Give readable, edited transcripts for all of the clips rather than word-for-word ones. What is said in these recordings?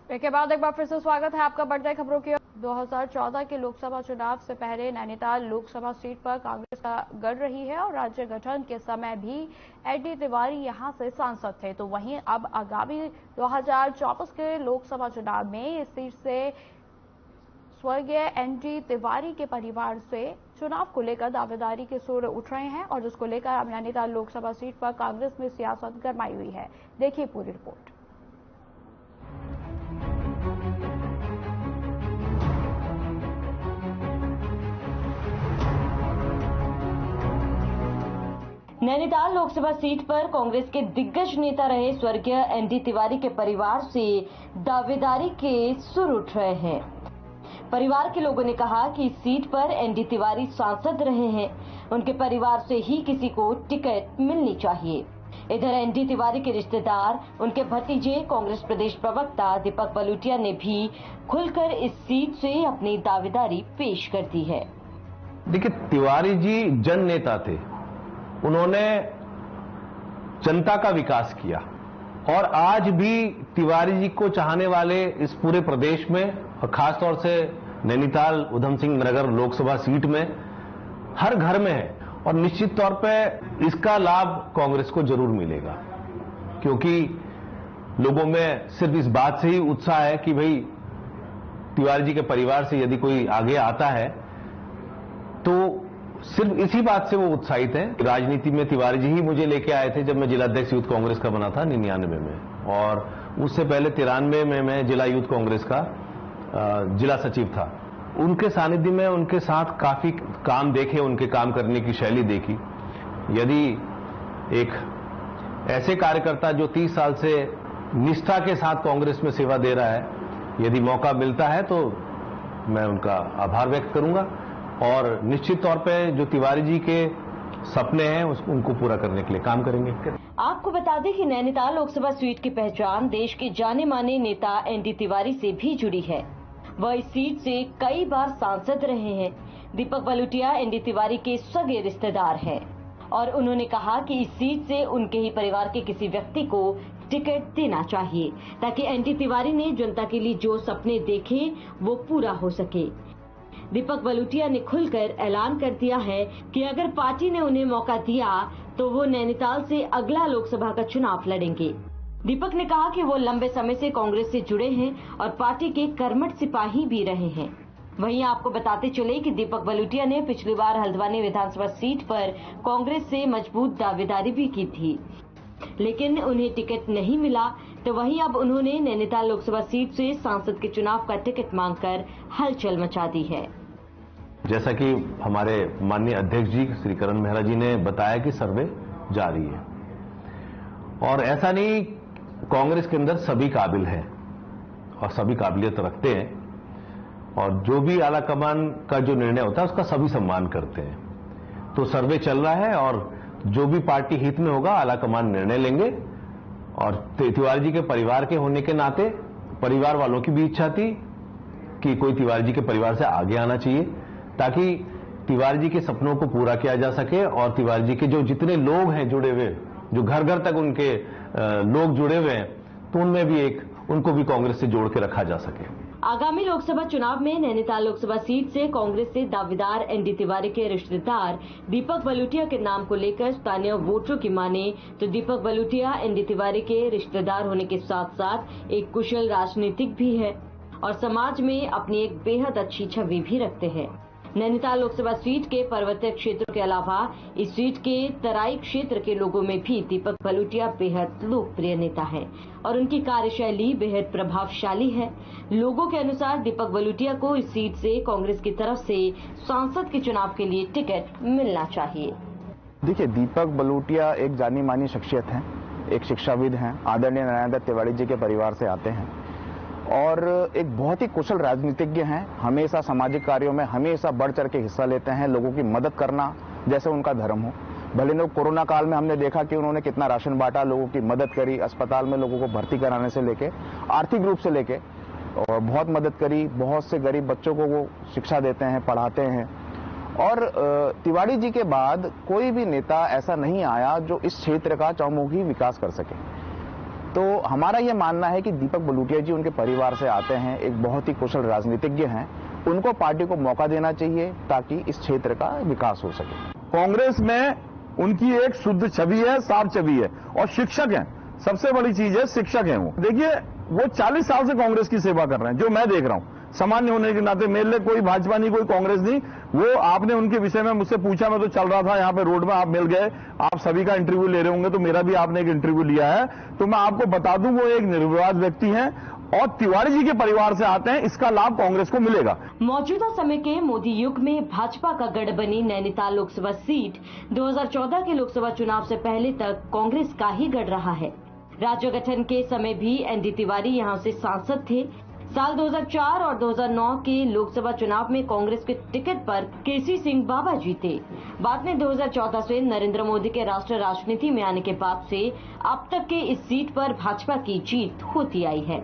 इसके बाद एक बार फिर से स्वागत है आपका बढ़ते खबरों की। 2014 के लोकसभा चुनाव से पहले नैनीताल लोकसभा सीट पर कांग्रेस का गढ़ रही है और राज्य गठन के समय भी एनडी तिवारी यहां से सांसद थे। तो वहीं अब आगामी 2024 के लोकसभा चुनाव में इस सीट से स्वर्गीय एनडी तिवारी के परिवार से चुनाव को लेकर दावेदारी के सुर उठ रहे हैं और जिसको लेकर अब नैनीताल लोकसभा सीट पर कांग्रेस में सियासत गरमाई हुई है। देखिए पूरी रिपोर्ट। नैनीताल लोकसभा सीट पर कांग्रेस के दिग्गज नेता रहे स्वर्गीय एनडी तिवारी के परिवार से दावेदारी के सुर उठ रहे हैं। परिवार के लोगों ने कहा कि इस सीट पर एनडी तिवारी सांसद रहे हैं, उनके परिवार से ही किसी को टिकट मिलनी चाहिए। इधर एनडी तिवारी के रिश्तेदार, उनके भतीजे कांग्रेस प्रदेश प्रवक्ता दीपक बलूटिया ने भी खुलकर इस सीट से अपनी दावेदारी पेश कर दी है। देखिए, तिवारी जी जन नेता थे, उन्होंने जनता का विकास किया और आज भी तिवारी जी को चाहने वाले इस पूरे प्रदेश में और खासतौर से नैनीताल उधम सिंह नगर लोकसभा सीट में हर घर में है और निश्चित तौर पे इसका लाभ कांग्रेस को जरूर मिलेगा, क्योंकि लोगों में सिर्फ इस बात से ही उत्साह है कि भाई तिवारी जी के परिवार से यदि कोई आगे आता है तो सिर्फ इसी बात से वो उत्साहित हैं। राजनीति में तिवारी जी ही मुझे लेके आए थे जब मैं जिलाध्यक्ष यूथ कांग्रेस का बना था 99 में, और उससे पहले 93 में मैं जिला यूथ कांग्रेस का जिला सचिव था। उनके सानिध्य में उनके साथ काफी काम देखे, उनके काम करने की शैली देखी। यदि एक ऐसे कार्यकर्ता जो 30 साल से निष्ठा के साथ कांग्रेस में सेवा दे रहा है, यदि मौका मिलता है तो मैं उनका आभार व्यक्त करूंगा और निश्चित तौर पे जो तिवारी जी के सपने हैं उनको पूरा करने के लिए काम करेंगे। आपको बता दें कि नैनीताल लोकसभा सीट की पहचान देश के जाने माने नेता एनडी तिवारी से भी जुड़ी है। वह इस सीट से कई बार सांसद रहे हैं। दीपक बलूटिया एनडी तिवारी के सगे रिश्तेदार हैं और उन्होंने कहा कि इस सीट से उनके ही परिवार के किसी व्यक्ति को टिकट देना चाहिए ताकि एनडी तिवारी ने जनता के लिए जो सपने देखे वो पूरा हो सके। दीपक बलूटिया ने खुलकर ऐलान कर दिया है कि अगर पार्टी ने उन्हें मौका दिया तो वो नैनीताल से अगला लोकसभा का चुनाव लड़ेंगे। दीपक ने कहा कि वो लंबे समय से कांग्रेस से जुड़े हैं और पार्टी के कर्मठ सिपाही भी रहे हैं। वहीं आपको बताते चले कि दीपक बलूटिया ने पिछली बार हल्द्वानी विधानसभा सीट पर कांग्रेस से मजबूत दावेदारी भी की थी, लेकिन उन्हें टिकट नहीं मिला। तो वहीं अब उन्होंने नैनीताल लोकसभा सीट से सांसद के चुनाव का टिकट मांगकर हलचल मचा दी है। जैसा कि हमारे माननीय अध्यक्ष जी श्री करण मेहरा जी ने बताया कि सर्वे जारी है और ऐसा नहीं, कांग्रेस के अंदर सभी काबिल हैं और सभी काबिलियत रखते हैं और जो भी आला कमान का जो निर्णय होता है उसका सभी सम्मान करते हैं। तो सर्वे चल रहा है और जो भी पार्टी हित में होगा आला कमान निर्णय लेंगे। और तिवारी जी के परिवार के होने के नाते परिवार वालों की भी इच्छा थी कि कोई तिवारी जी के परिवार से आगे आना चाहिए ताकि तिवारी जी के सपनों को पूरा किया जा सके और तिवारी जी के जो जितने लोग हैं जुड़े हुए, जो घर घर तक उनके लोग जुड़े हुए हैं, तो उनमें भी उनको भी कांग्रेस से जोड़ के रखा जा सके। आगामी लोकसभा चुनाव में नैनीताल लोकसभा सीट से कांग्रेस से दावेदार एनडी तिवारी के रिश्तेदार दीपक बलूटिया के नाम को लेकर स्थानीय वोटरों की माने तो दीपक बलूटिया एनडी तिवारी के रिश्तेदार होने के साथ साथ एक कुशल राजनीतिक भी है और समाज में अपनी एक बेहद अच्छी छवि भी रखते हैं। नैनीताल लोकसभा सीट के पर्वतीय क्षेत्र के अलावा इस सीट के तराई क्षेत्र के लोगों में भी दीपक बलूटिया बेहद लोकप्रिय नेता हैं और उनकी कार्यशैली बेहद प्रभावशाली है। लोगों के अनुसार दीपक बलूटिया को इस सीट से कांग्रेस की तरफ से सांसद के चुनाव के लिए टिकट मिलना चाहिए। देखिए, दीपक बलूटिया एक जानी मानी शख्सियत हैं, एक शिक्षाविद हैं, आदरणीय नारायण दत्त तिवारी जी के परिवार से आते हैं और एक बहुत ही कुशल राजनीतिज्ञ हैं। हमेशा सामाजिक कार्यों में हमेशा बढ़ चढ़ के हिस्सा लेते हैं, लोगों की मदद करना जैसे उनका धर्म हो। भले ने कोरोना काल में हमने देखा कि उन्होंने कितना राशन बांटा, लोगों की मदद करी, अस्पताल में लोगों को भर्ती कराने से लेके आर्थिक रूप से लेके और बहुत मदद करी। बहुत से गरीब बच्चों को वो शिक्षा देते हैं, पढ़ाते हैं। और तिवारी जी के बाद कोई भी नेता ऐसा नहीं आया जो इस क्षेत्र का चौमुखी विकास कर सके। तो हमारा ये मानना है कि दीपक बलूटिया जी उनके परिवार से आते हैं, एक बहुत ही कुशल राजनीतिज्ञ हैं, उनको पार्टी को मौका देना चाहिए ताकि इस क्षेत्र का विकास हो सके। कांग्रेस में उनकी एक शुद्ध छवि है, साफ छवि है और शिक्षक हैं। सबसे बड़ी चीज है शिक्षक हैं वो। देखिए वो 40 साल से कांग्रेस की सेवा कर रहे हैं, जो मैं देख रहा हूं। सामान्य होने के नाते मेरे लिए कोई भाजपा नहीं, कोई कांग्रेस नहीं। वो आपने उनके विषय में मुझसे पूछा, मैं तो चल रहा था यहाँ पे रोड में, आप मिल गए। आप सभी का इंटरव्यू ले रहे होंगे तो मेरा भी आपने एक इंटरव्यू लिया है, तो मैं आपको बता दूं वो एक निर्विवाद व्यक्ति हैं और तिवारी जी के परिवार से आते हैं। इसका लाभ कांग्रेस को मिलेगा। मौजूदा समय के मोदी युग में भाजपा का गढ़ बनी नैनीताल लोकसभा सीट 2014 के लोकसभा चुनाव से पहले तक कांग्रेस का ही गढ़ रहा है। राज्य गठन के समय भी एनडी तिवारी यहां से सांसद थे। साल 2004 और 2009 के लोकसभा चुनाव में कांग्रेस के टिकट पर केसी सिंह बाबा जीते। बाद में 2014 से नरेंद्र मोदी के राष्ट्रीय राजनीति में आने के बाद से अब तक के इस सीट पर भाजपा की जीत होती आई है।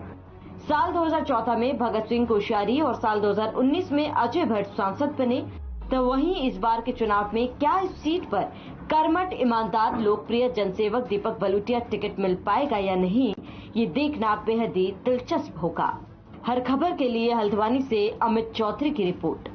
साल 2014 में भगत सिंह कोश्यारी और साल 2019 में अजय भट्ट सांसद बने, तो वहीं इस बार के चुनाव में क्या इस सीट पर कर्मठ, ईमानदार, लोकप्रिय जनसेवक दीपक बलूटिया टिकट मिल पाएगा या नहीं, ये देखना बेहद ही दिलचस्प होगा। हर खबर के लिए हल्द्वानी से अमित चौधरी की रिपोर्ट।